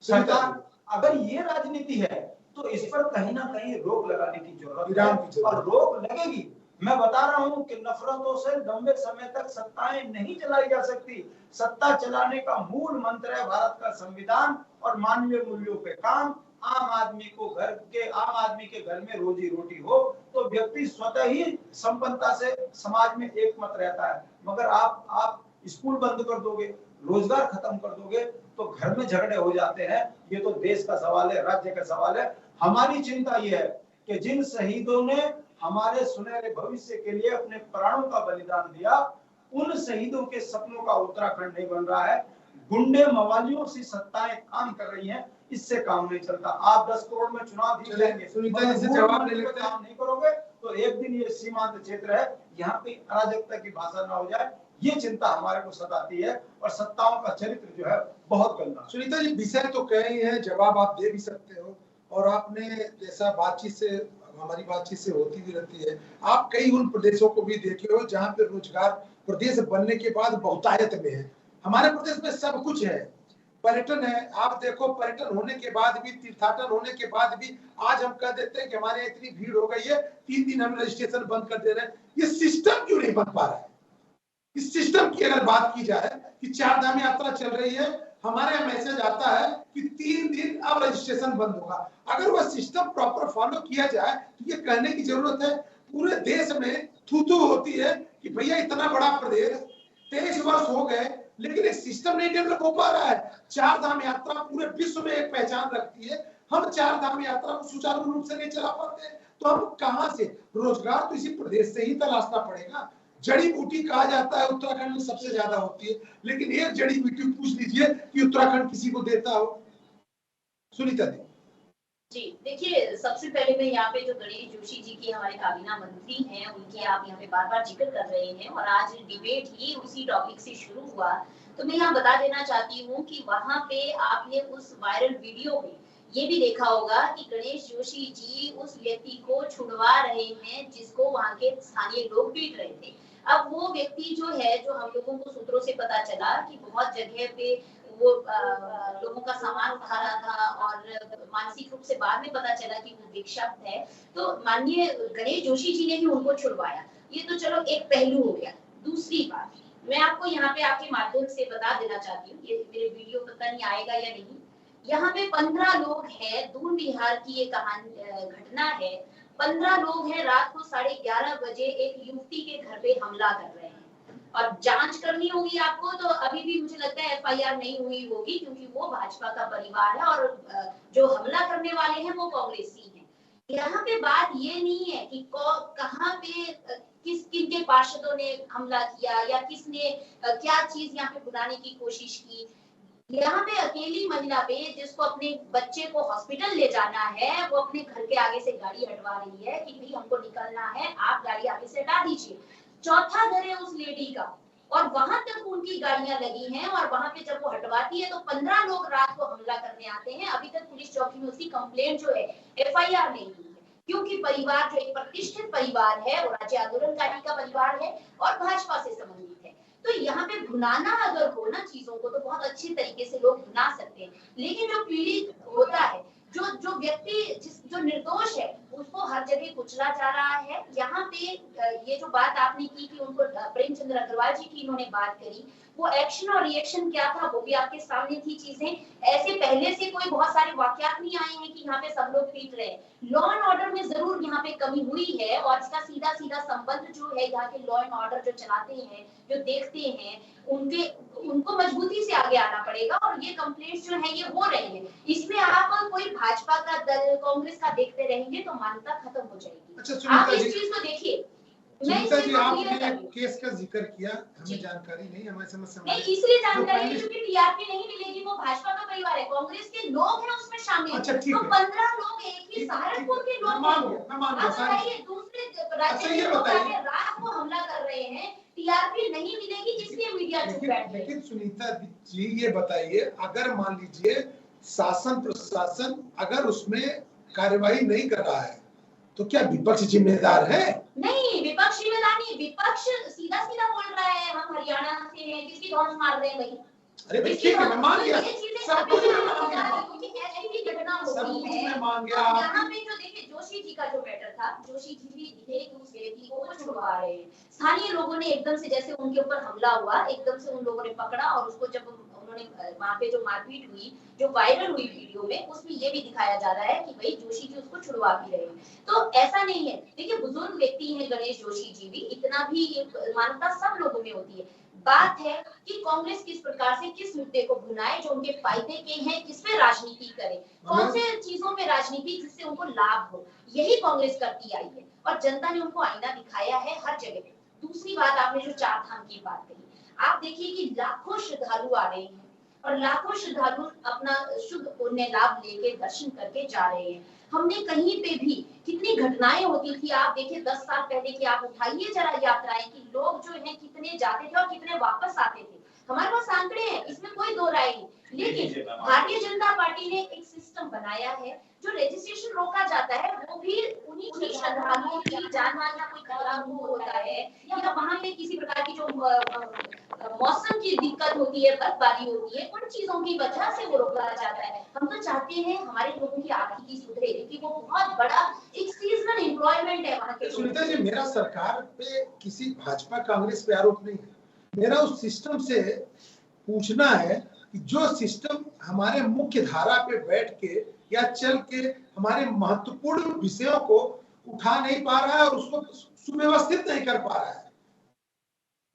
सरकार। अगर ये राजनीति है तो इस पर कहीं ना कहीं रोक लगाने की जरूरत है, और रोक लगेगी। मैं बता रहा हूं कि नफरतों से लंबे समय तक सत्ताएं नहीं चलाई जा सकती। सत्ता चलाने का मूल मंत्र है भारत का संविधान और मानवीय मूल्यों पे काम। आम आदमी के घर में रोजी रोटी हो तो व्यक्ति स्वतः ही संपन्नता से समाज में एक मत रहता है। मगर आप स्कूल बंद कर दोगे, रोजगार खत्म कर दोगे तो घर में झगड़े हो जाते हैं। ये तो देश का सवाल है, राज्य का सवाल है। हमारी चिंता ये है कि जिन शहीदों ने हमारे सुनहरे भविष्य के लिए अपने प्राणों का बलिदान दिया, उन शहीदों के सपनों का उत्तराखंड नहीं बन रहा है। गुंडे मवालियों से सत्ताएं काम कर रही हैं, इससे काम नहीं चलता। आप 10 करोड़ में चुनाव जीत लेंगे, जवाब काम नहीं करोगे तो एक दिन ये सीमांत क्षेत्र है, यहाँ पे अराजकता की भाषा ना हो जाए। ये चिंता हमारे को सताती है, और सत्ताओं का चरित्र जो है बहुत गंदा। सुनीता जी, विषय तो कह रही हैं, जवाब आप दे भी सकते हो, और आपने जैसा हमारी बातचीत से होती भी रहती है, आप कई उन प्रदेशों को भी देखे हो जहाँ पे रोजगार प्रदेश बनने के बाद बहुतायत में है। हमारे प्रदेश में सब कुछ है, पर्यटन है। आप देखो, पर्यटन होने के बाद भी, तीर्थाटन होने के बाद भी आज हम कह देते हैं कि हमारे यहाँ इतनी भीड़ हो गई है, 3 दिन हम रजिस्ट्रेशन बंद कर दे रहे हैं। ये सिस्टम क्यों नहीं बन पा रहा है? इस सिस्टम की अगर बात की जाए कि 4 धाम यात्रा चल रही है, हमारे यहाँ मैसेज आता है कि 3 दिन अब रजिस्ट्रेशन बंद होगा। अगर वह सिस्टम प्रॉपर फॉलो किया जाए तो ये कहने की जरूरत है। पूरे देश में थू होती है कि भैया इतना बड़ा प्रदेश, 23 वर्ष हो गए, लेकिन एक सिस्टम नहीं डेवलप हो पा रहा है। 4 धाम यात्रा पूरे विश्व में एक पहचान रखती है, हम 4 धाम यात्रा को सुचारू रूप से नहीं चला पाते, तो हम कहां से? रोजगार तो इसी प्रदेश से ही तलाशना पड़ेगा। जड़ी बूटी कहा जाता है उत्तराखंड में सबसे ज्यादा होती है, लेकिन एक जड़ी बूटी पूछ लीजिए कि उत्तराखंड किसी को देता हो। सुनीता जी, देखिए, सबसे पहले मैं यहाँ पे जो गणेश जोशी जी की हमारे काबीना मंत्री हैं, उनके आप यहाँ पे बार-बार जिक्र कर रहे हैं, और आज डिबेट ही उसी टॉपिक से शुरू हुआ। तो मैं यहाँ बता देना चाहती हूँ कि वहाँ पे आपने उस वायरल वीडियो में ये भी देखा होगा कि गणेश जोशी जी उस व्यक्ति को छुड़वा रहे हैं जिसको वहाँ के स्थानीय लोग पीट रहे थे। अब वो व्यक्ति जो है, जो हम लोगों को सूत्रों से पता चला कि बहुत जगह पे वो लोगों का सामान उठा रहा था, और मानसिक रूप से बाद में पता चला कि वो विक्षिप्त है। तो माननीय गणेश जोशी जी ने ही उनको छुड़वाया। ये तो चलो एक पहलू हो गया। दूसरी बात, मैं आपको यहाँ पे आपके माध्यम से बता देना चाहती हूँ, ये मेरे वीडियो पता नहीं आएगा या नहीं। यहाँ पे 15 लोग हैं, दूर बिहार की ये घटना है। 15 लोग हैं, रात को 11:30 बजे एक युवती के घर पे हमला कर रहे हैं, और जांच करनी होगी आपको, तो अभी भी मुझे लगता है FIR नहीं हुई होगी, क्योंकि वो भाजपा का परिवार है और जो हमला करने वाले हैं वो कांग्रेसी हैं। यहाँ पे बात ये नहीं है कि कहाँ पे किन के पार्षदों ने हमला किया या किसने क्या चीज यहाँ पे बुलाने की कोशिश की। यहाँ पे अकेली महिला पे, जिसको अपने बच्चे को हॉस्पिटल ले जाना है, वो अपने घर के आगे से गाड़ी हटवा रही है कि भाई हमको निकलना है, आप गाड़ी आगे से हटा दीजिए। चौथा घर है उस लेडी का, और वहां तक उनकी गाड़ियां लगी हैं, और वहां पे जब वो हटवाती है तो 15 लोग रात को हमला करने आते हैं। अभी तक पुलिस चौकी में उसकी कंप्लेंट जो है, FIR नहीं हुई है, क्योंकि परिवार जो एक प्रतिष्ठित परिवार है, वो राज्य आंदोलनकारी का परिवार है और भाजपा से संबंधित है। तो यहाँ पे भुनाना अगर हो ना चीजों को, तो बहुत अच्छे तरीके से लोग भुना सकते हैं, लेकिन जो पीड़ित होता है, जो व्यक्ति जो निर्दोष है, उसको हर जगह कुचला जा रहा है। यहाँ पे ये जो बात आपने की कि उनको प्रेमचंद्र अग्रवाल जी की इन्होंने बात करी, वो एक्शन और रिएक्शन क्या था वो भी आपके सामने थी चीजें। ऐसे पहले से कोई बहुत सारे वाकयात नहीं आए हैं कि यहाँ पे सब लोग पीट रहे हैं। लॉ एंड ऑर्डर में जरूर यहाँ पे कमी हुई है, और इसका सीधा सीधा संबंध जो है यहाँ के लॉ एंड ऑर्डर जो चलाते हैं, जो देखते हैं, उनको मजबूती से आगे आना पड़ेगा और ये कंप्लेंट्स जो है ये हो रही है, इसमें आप कोई भाजपा का दल, कांग्रेस का देखते रहेंगे तो मानवता खत्म हो जाएगी। अच्छा आप इस चीज को देखिए। सुनीता जी, आपने केस का जिक्र किया, हमें जानकारी नहीं, हमारे समझ नहीं, इसलिए जानकारी नहीं क्योंकि टीआरपी नहीं मिलेगी, वो भाजपा का परिवार है, कांग्रेस के लोग हैं उसमें शामिल। अच्छा, तो 15 लोग एक ही सहारनपुर के लोग हैं, दूसरे राज्य के लोग आके रात को हमला कर रहे हैं, टीआरपी नहीं मिलेगी जिसलिए मीडिया चुप बैठ गई। लेकिन सुनीता जी ये बताइए, अगर मान लीजिए शासन प्रशासन अगर उसमें कार्यवाही नहीं कर रहा है तो क्या विपक्ष जिम्मेदार है? नहीं, विपक्ष जिम्मेदार नहीं, विपक्ष सीधा सीधा बोल रहा है हम हरियाणा से हैं, किसकी धौंस मार रहे हैं भाई। अरे भाई ठीक है, मैं मान गया, सब कुछ मैं मान गया, क्योंकि ऐसी भी घटना हो सब रही कुछ है। मैं मान गया। यहाँ पे जो देखिए जोशी जी का जो मैटर था, जोशी जी भी थे कि उस व्यक्ति को वो छुड़वा रहे हैं, स्थानीय लोगों ने एकदम से जैसे उनके ऊपर हमला हुआ, एकदम से उन लोगों ने पकड़ा और उसको जब उन्होंने वहाँ पे जो मारपीट हुई, जो वायरल हुई वीडियो में, उसमें ये भी दिखाया जा रहा है कि भाई जोशी जी उसको छुड़वा भी रहे हैं। तो ऐसा नहीं है, देखिए बुजुर्ग व्यक्ति हैं गणेश जोशी जी भी, इतना भी मानवता सब लोगों में होती है। बात है कि कांग्रेस किस प्रकार से किस मुद्दे को भुनाए जो उनके फायदे के हैं, किस पे राजनीति करे, कौन से चीजों में राजनीति जिससे उनको लाभ हो, यही कांग्रेस करती आई है और जनता ने उनको आईना दिखाया है हर जगह पे। दूसरी बात, आपने जो चार धाम की बात कही, आप देखिए कि लाखों श्रद्धालु आ रहे हैं और लाखों श्रद्धालु अपना शुद्ध पुण्य लाभ लेके दर्शन करके जा रहे हैं। हमने कहीं पे भी कितनी घटनाएं होती थी, आप देखिए 10 साल पहले की आप उठाइए जरा यात्राएं कि लोग जो है कितने जाते थे और कितने वापस आते थे। हमारे पास आंकड़े हैं, इसमें कोई दो राय नहीं। लेकिन भारतीय जनता पार्टी ने एक सिस्टम बनाया है, जो रजिस्ट्रेशन रोका जाता है वो भी उन्हीं श्रद्धालुओं की जान माल का कोई खतरा उनको होता है या वहां पे किसी प्रकार की जो मौसम की दिक्कत होती है, बर्फबारी होती है, उन चीजों की वजह से वो रोका जाता है। हम तो चाहते हैं हमारे लोगों की आर्थिकी सुधरे, क्योंकि वो बहुत बड़ा एक सीजनल एम्प्लॉयमेंट है वहाँ के। सुनीता जी, मेरा सरकार पे किसी भाजपा कांग्रेस पे आरोप नहीं है, मेरा उस सिस्टम से पूछना है कि जो सिस्टम हमारे मुख्य धारा पे बैठ के या चल के हमारे महत्वपूर्ण विषयों को उठा नहीं पा रहा है और उसको सुव्यवस्थित नहीं कर पा रहा है।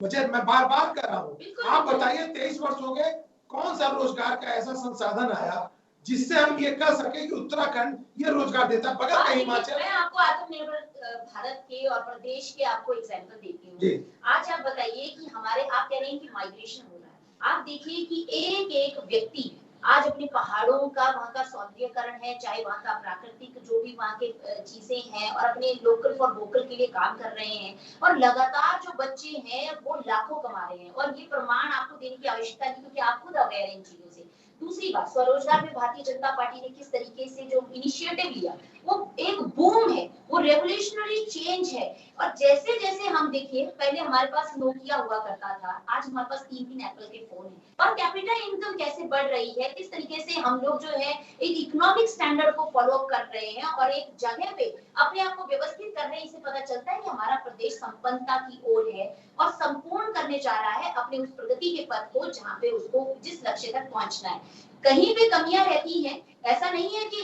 मुझे, मैं बार बार कर रहा हूँ, आप बताइए 23 वर्ष हो गए, कौन सा रोजगार का ऐसा संसाधन आया जिससे हम ये कह सके कि उत्तराखंड ये रोजगार देता, बगल का हिमाचल। मैं आपको आत्मनिर्भर भारत के और प्रदेश के आपको एग्जांपल देती हूँ। आज आप बताइए कि हमारे, आप कह रहे हैं कि माइग्रेशन हो रहा है, आप देखिए कि एक एक व्यक्ति आज अपने पहाड़ों का, वहाँ का सौंदर्यकरण है, चाहे वहाँ का प्राकृतिक जो भी वहाँ के चीजें हैं, और अपने लोकल फॉर वोकल के लिए काम कर रहे हैं और लगातार जो बच्चे हैं वो लाखों कमा रहे हैं और ये प्रमाण आपको देने की आवश्यकता नहीं क्योंकि आप खुद अवेयर हैं इन चीजों से। दूसरी बात, स्वरोजगार में भारतीय जनता पार्टी ने किस तरीके से जो इनिशिएटिव लिया वो एक बूम है, वो रेवोल्यूशनरी चेंज है। और जैसे जैसे हम देखिए, पहले हमारे पास नोकिया हुआ करता था, आज हमारे पास 3-3 एप्पल के फोन है और कैपिटल इनकम कैसे बढ़ रही है, किस तरीके से हम लोग जो है एक इकोनॉमिक स्टैंडर्ड को फॉलो अप कर रहे हैं और एक जगह पे अपने आप को व्यवस्थित कर रहे हैं। इससे पता चलता है कि हमारा प्रदेश संपन्नता की ओर है और संपूर्ण करने जा रहा है अपने उस प्रगति के पथ को, जहाँ पे उसको जिस लक्ष्य तक पहुंचना है। कहीं पे कमियां रहती हैं, ऐसा नहीं है कि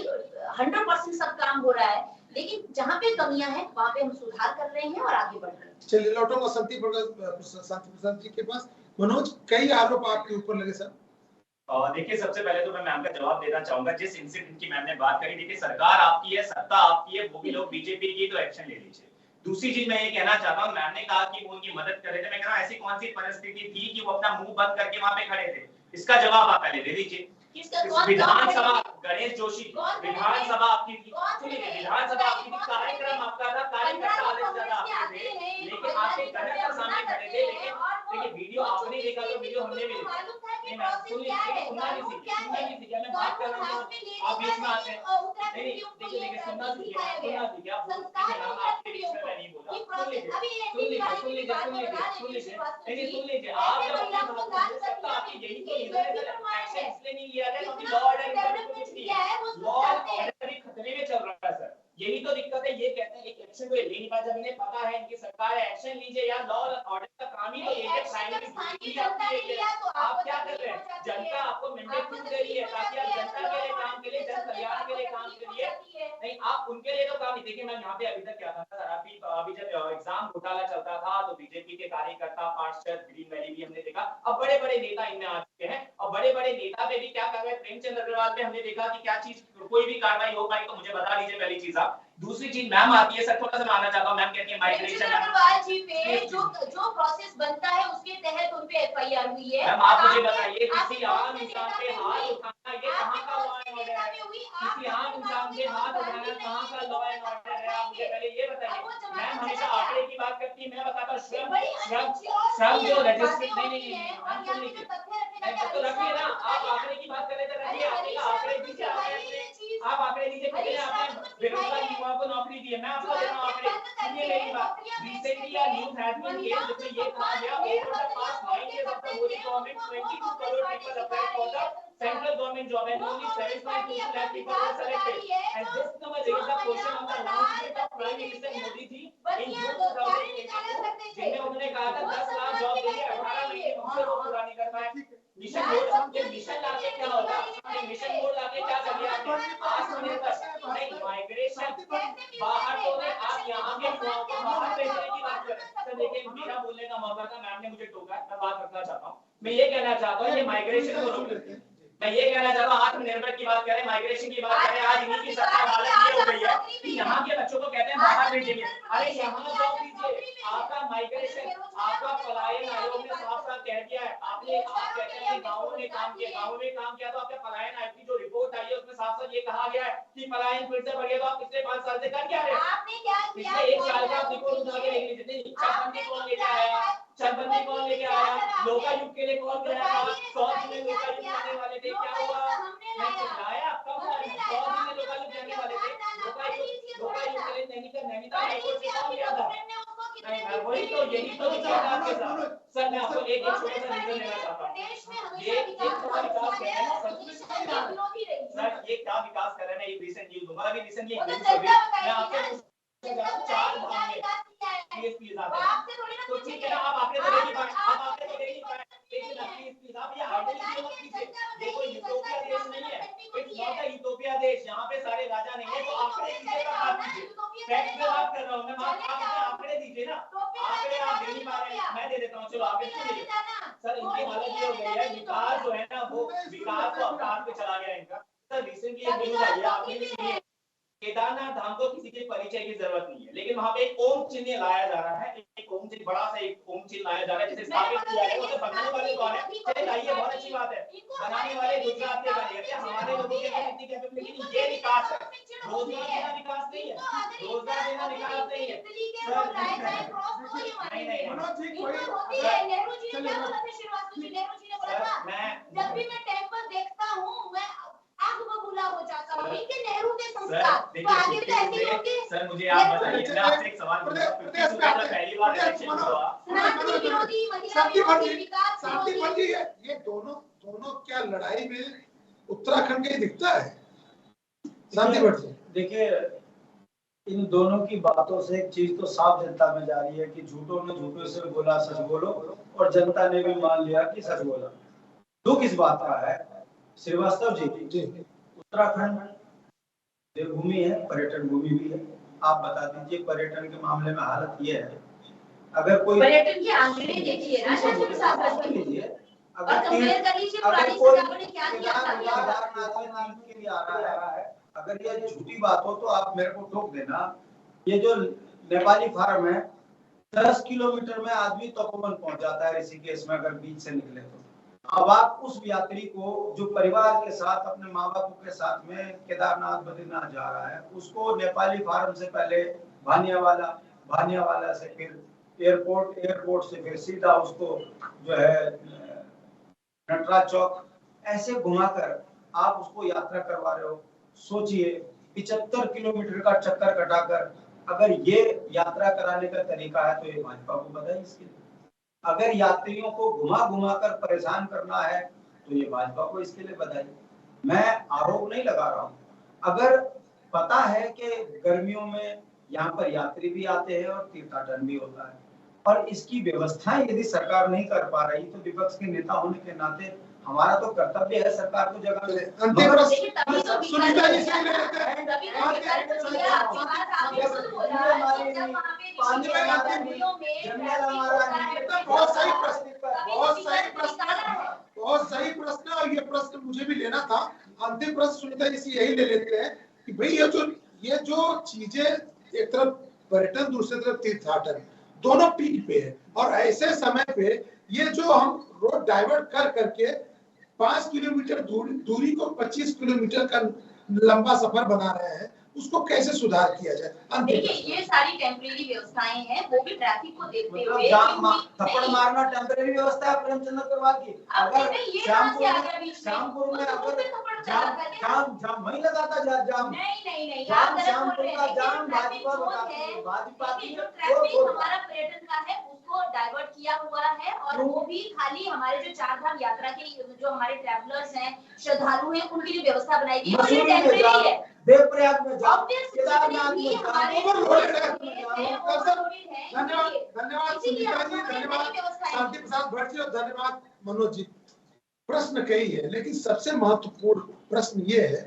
100% सब काम हो रहा है, लेकिन जहाँ पे कमियां हैं वहाँ पे हम सुधार कर रहे हैं और आगे बढ़ रहे हैं। चलिए लौटूंगा शांति प्रसाद जी के पास। मनोज, कई आरोप आपके ऊपर लगे सर। देखिए, सबसे पहले तो मैं मैम का जवाब देना चाहूंगा। जिस इंसिडेंट की मैम ने बात करी, देखिए सरकार आपकी है, सत्ता आपकी है, वो भी लोग बीजेपी की, तो एक्शन ले लीजिए। दूसरी चीज मैं ये कहना चाहता हूँ, मैम ने कहा कि वो उनकी मदद कर रहे थे, मैं कह रहा हूँ ऐसी कौन सी परिस्थिति थी कि वो अपना मुंह बंद करके वहां पे खड़े थे? इसका जवाब आप पहले दे दीजिए। विधानसभा, गणेश जोशी, विधानसभा आपकी थी, सुनिए, विधानसभा आपकी थी, कार्यक्रम आपका था, कार्यकर्ता आधे से ज्यादा आपके थे, लेकिन आपके गणेश का सामने खड़े थे। लेकिन वीडियो आपने देखा तो वीडियो हमने भी देखा। नहीं मैम, सुनिए, सुनना नहीं सीखा, मैं बात कर रहा हूँ, आप बीच में आते हैं। नहीं, देखिए, सुनना सीखिए, आपके बीच में मैं नहीं बोला। सुन लीजिए, आप जब अपनी बात सकता आपकी यही तो एक्शन इसलिए नहीं लिया गया क्योंकि लॉ ऑर्डर कुछ नहीं है, लॉ ऑर्डर खतरे में चल रहा है सर। यही तो दिक्कत है, ये कहते हैं एक एक्शन को ले नहीं पाए, जब इन्हें पता है इनकी सरकार है, एक्शन लीजिए यार, लॉ ऑर्डर का काम ही तो ये है, प्राइमरी आप क्या कर रहे हैं? जनता आपको मैंडेट क्यों दे रही है? ताकि आप जनता के लिए काम के लिए, जन कल्याण के लिए काम करिए। नहीं, आप उनके लिए तो काम नहीं। देखिए मैं यहाँ पे अभी तक क्या था सर, अभी जब एग्जाम घोटाला चलता था तो बीजेपी के कार्यकर्ता पार्षद ग्रीन वैली भी हमने देखा। अब बड़े बड़े नेता इनमें आ चुके हैं और बड़े बड़े नेता पे भी क्या कर रहे हैं। प्रेमचंद अग्रवाल पे हमने देखा कि क्या चीज कोई भी कार्रवाई हो पाई तो मुझे बता दीजिए, पहली चीज। आप दूसरी चीज मैम आती है सर, थोड़ा सा मानना चाहता हूँ। मैम कहती है माइग्रेशन अग्रवाल जी पे जो प्रोसेस बनता है उसके तहत उन पे एफआईआर हुई है। मैम आप मुझे बताइए, किसी आम इंसान पे हाथ उठाना ये कहाँ का लॉ एंड ऑर्डर है? किसी आम इंसान पे हाथ उठाना कहाँ का लॉ एंड ऑर्डर है? आप मुझे पहले ये बताइए। मैम हमेशा आंकड़े की बात करती है, मैं बताता हूँ श्रम जो रजिस्ट्रेशन नहीं तो रखिए ना, आप आंकड़े की बात कर रहे थे, रखिए आंकड़े दीजिए। आप आंकड़े दीजिए, कितने आपने बेरोजगार युवाओं को नौकरी दी है? मैं आपको दे रहा हूँ आंकड़े, सुनिए मेरी बात। Recently a news has been came जिसमें ये कहा गया over the past 9 years of the Modi government 22 crore people applied for the central government job and only 7.22 lakh people were selected. And this number raised the question on the announcement of Prime Minister Modi ji in June 2022 जिनमें उन्होंने कहा था 10 lakh job देंगे, 18 महीने में उसे पूरा नहीं कर पाए। मिशन मोड, ये मिशन लाके क्या होगा? मिशन मोड लाके क्या कर दिया आपने? आत्मनिर्भर नहीं, माइग्रेशन बाहर तो नहीं, आप यहाँ के युवाओं को बाहर भेजने की बात कर रहे हैं। सर देखिए मेरा बोलने का मौका था, मैम ने मुझे टोका, मैं बात रखना चाहता हूँ। मैं ये कहना चाहता हूँ, ये माइग्रेशन को रोक, मैं ये कहना चाहता हूँ आत्मनिर्भर की बात करें, माइग्रेशन की बात करें। आज इन्हीं की सरकार हालत ये हो गई है कि यहाँ के बच्चों को कहते हैं बाहर भेजेंगे। अरे यहाँ जॉब दीजिए, आपका माइग्रेशन, आपका पलायन आयोग ने साफ साफ कह दिया है। आप कहते हैं गाँवों ने काम किया, गाँवों में काम किया तो आपके पलायन आयोग की जो रिपोर्ट आई है उसमें साफ साफ ये कहा गया है कि पलायन फिर से बढ़ गया। तो आप पिछले 5 साल से कर क्या रहे हैं? पिछले 1 साल का रिपोर्ट उठा के लेके जितनी चकबंदी कौन लेके आया, चकबंदी कौन लेके आया, लोकायुक्त के लिए कौन गया था, 100 दिन में लोकायुक्त जाने वाले थे, क्या हुआ? मैं चिल्लाया, कब आया? 100 दिन में लोकायुक्त जाने वाले थे, लोकायुक्त के लिए नैनीताल रिपोर्ट से कौन गया था? नहीं, वही तो, यही तो दिक्कत है आपके साथ। सर मैं आपको एक छोटा सा रीजन देना चाहता हूँ। ये थोड़ा विकास कर रहे हैं सर, ये क्या विकास कर रहे हैं? मैं एक रीसेंट न्यूज़ दूंगा, अभी रिसेंटली मैं आपसे 4 भाग में प्लीज आते हैं तो ठीक है ना, आप आंकड़े तो दे नहीं पाए, आप आंकड़े तो दे नहीं पाए, लेकिन प्लीज आप ये आइडियलिटी मत कीजिए। ये कोई यूटोपिया देश नहीं है, इट्स नॉट अ यूटोपिया देश, यहाँ पे सारे राजा नहीं है। तो आंकड़े कीजिए का बात कीजिए, फैक्ट पे बात कर रहा हूँ मैं। आप आंकड़े दीजिए ना, आंकड़े आप दे नहीं पा रहे हैं, मैं दे देता हूँ। चलो आगे सुनिए सर, इनकी हालत ये हो गई है, विकास जो है ना वो विकास तो अवकाश पे चला गया इनका। सर रिसेंटली एक न्यूज़ आई है, आपने भी सुनी है, केदारनाथ धाम को किसी के परिचय की जरूरत नहीं है, लेकिन वहां पे एक ओम चिन्ह लाया जा रहा है, एक ओम चिन्ह, बड़ा सा एक ओम चिन्ह लाया जा रहा है जिसे स्थापित किया गया है। उसे बनाने वाले कौन है? चलिए लाइए, बहुत अच्छी बात है, बनाने वाले गुजरात के कार्यकर्ता हैं। हमारे लोगों के अंदर इतनी कैपेबिलिटी नहीं, ये विकास है। रोजगार देना विकास नहीं है, रोजगार देना विकास नहीं है सर। नहीं मनोज जी, कोई नेहरू जी ने क्या बोला था? श्रीवास्तव जी, नेहरू जी ने बोला था जब भी मैं टेंपल देखता हूँ मैं आग बबूला हो जाता हूँ। इनके नेहरू के संस्कार तो आगे भी ऐसे ही होंगे। सर मुझे आप बताइए, मैं आपसे एक सवाल पूछूंगा, पहली बार इलेक्शन हुआ, सनातनी विरोधी, महिला विरोधी, विकास विरोधी, ये दोनों क्या लड़ाई में उत्तराखंड के दिखता है? शांति भट्ट जी देखिए, इन दोनों की बातों से एक चीज तो साफ जनता में जा रही है कि झूठों ने झूठों से बोला सच बोलो, और जनता ने भी मान लिया कि सच बोला। दुख इस बात का है श्रीवास्तव जी, उत्तराखंड देवभूमि है, पर्यटन भूमि भी है। आप बता दीजिए पर्यटन के मामले में हालत ये है, अगर कोई पर्यटन के आंकड़े देखिए ना शासन साहब लीजिए, अगर कंपेयर कर लीजिए पुरानी सरकारों ने क्या किया था। अगर ये झूठी बात हो तो आप मेरे को ठोक देना। ये जो नेपाली फार्म है 10 किलोमीटर में आदमी तपोवन पहुंच जाता है ऋषिकेश में, अगर बीच से निकले तो। अब आप उस यात्री को जो परिवार के साथ अपने माँ बापों के साथ में केदारनाथ बद्रीनाथ जा रहा है, उसको नेपाली फार्म से पहले भानियावाला से फिर एयरपोर्ट से फिर सीधा उसको जो है नटराज चौक, ऐसे घुमाकर आप उसको यात्रा करवा रहे हो। सोचिए 75 किलोमीटर का चक्कर कटाकर अगर ये यात्रा कराने का तरीका है तो ये भाजपा को बताइए। इसके लिए अगर यात्रियों को घुमा कर परेशान करना है तो ये भाजपा को इसके लिए बधाई। मैं आरोप नहीं लगा रहा हूँ, अगर पता है कि गर्मियों में यहाँ पर यात्री भी आते हैं और तीर्थाटन भी होता है, और इसकी व्यवस्थाएं यदि सरकार नहीं कर पा रही तो विपक्ष के नेता होने के नाते हमारा तो कर्तव्य है सरकार को जगह। अंतिम देखिए तभी तो सुनीता जी से लेते हैं तभी तो विकल्प तो दिया आपकी बात आपने खुद बोला कि जब वहाँ पे पानी हमारा नदियों में जंगल हमारा नहीं। बहुत सही प्रश्न, बहुत सही विकल्प प्रश्न, निकाला है। बहुत सही प्रश्न। और ये प्रश्न मुझे भी लेना था। अंतिम प्रश्न सुनीता जी से यही ले लेते हैं कि भाई ये जो चीजें एक तरफ पर्यटन दूसरी तरफ तीर्थाटन दोनों पीक पे है, और ऐसे समय पे ये जो हम रोड डाइवर्ट कर करके 5 किलोमीटर दूरी को 25 किलोमीटर का लंबा सफर बना रहे हैं, उसको कैसे सुधार किया जाए? देखिए ये सारी टेम्परेरी व्यवस्थाएं हैं, वो भी ट्रैफिक को देखते हुए। थप्पड़ मारना टेम्परेरी व्यवस्था है प्रेमचंद अग्रवाल की। अगर श्यामपुर में अगर जाम वही लगाता जाम नहीं आप गलत बोल रहे हैं। जाम भाजपा की जो ट्रैफिक हमारा पर्यटन का है उसको डाइवर्ट किया हुआ है, और वो भी खाली हमारे जो चारधाम यात्रा के जो हमारे ट्रैवलर्स हैं, श्रद्धालु हैं, उनके लिए व्यवस्था बनाई गई है। टेम्परेरी है। देवप्रयाग में जाम, केदारनाथ में धन्यवाद, धन्यवाद सुनीता जी, धन्यवाद शांति प्रसाद भट्ट जी, और धन्यवाद मनोज जी। प्रश्न कई है, लेकिन सबसे महत्वपूर्ण प्रश्न ये है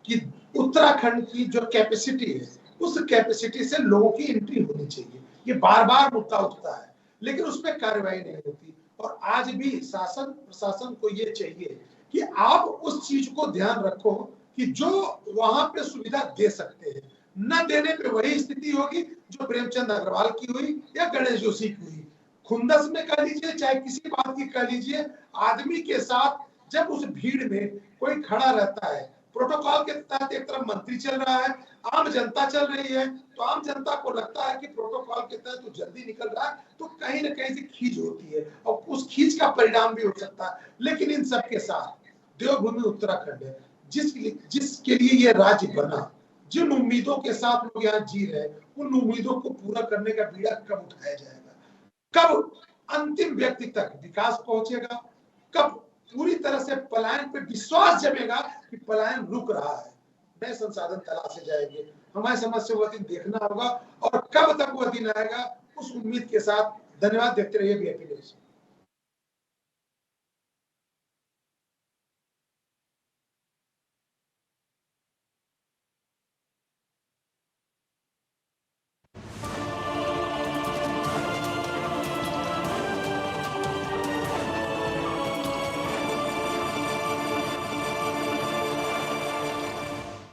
कि उत्तराखंड की जो कैपेसिटी है, उस कैपेसिटी से लोगों की एंट्री होनी चाहिए। ये बार बार मुद्दा उठता है, लेकिन उस पर कार्रवाई नहीं होती। और आज भी शासन प्रशासन को ये चाहिए कि आप उस चीज को ध्यान रखो कि जो वहां पे सुविधा दे सकते हैं, न देने पे वही स्थिति होगी जो प्रेमचंद अग्रवाल की हुई या गणेश जोशी की हुई। खुंदस में कह लीजिए, चाहे किसी बात की कह लीजिए, आदमी के साथ जब उस भीड़ में कोई खड़ा रहता है, प्रोटोकॉल के तहत एक तरफ मंत्री चल रहा है, आम जनता चल रही है, तो आम जनता को लगता है कि प्रोटोकॉल के तहत तो जल्दी निकल रहा है, तो कहीं न कहीं से खींच होती है, और उस खींच का परिणाम भी हो सकता है। लेकिन इन सबके साथ देवभूमि उत्तराखंड है, जिसके लिए ये राज्य बना, जिन उम्मीदों के साथ लोग यहाँ जी रहे, उन उम्मीदों को पूरा करने का बीड़ा कब उठाया जाएगा, कब अंतिम व्यक्ति तक विकास पहुंचेगा, कब पूरी तरह से पलायन पे विश्वास जमेगा कि पलायन रुक रहा है, नए संसाधन तलाशे जाएंगे। हमारी समझ से वह दिन देखना होगा, और कब तक वह दिन आएगा, उस उम्मीद के साथ धन्यवाद। देखते रहिए वीआईपी न्यूज़।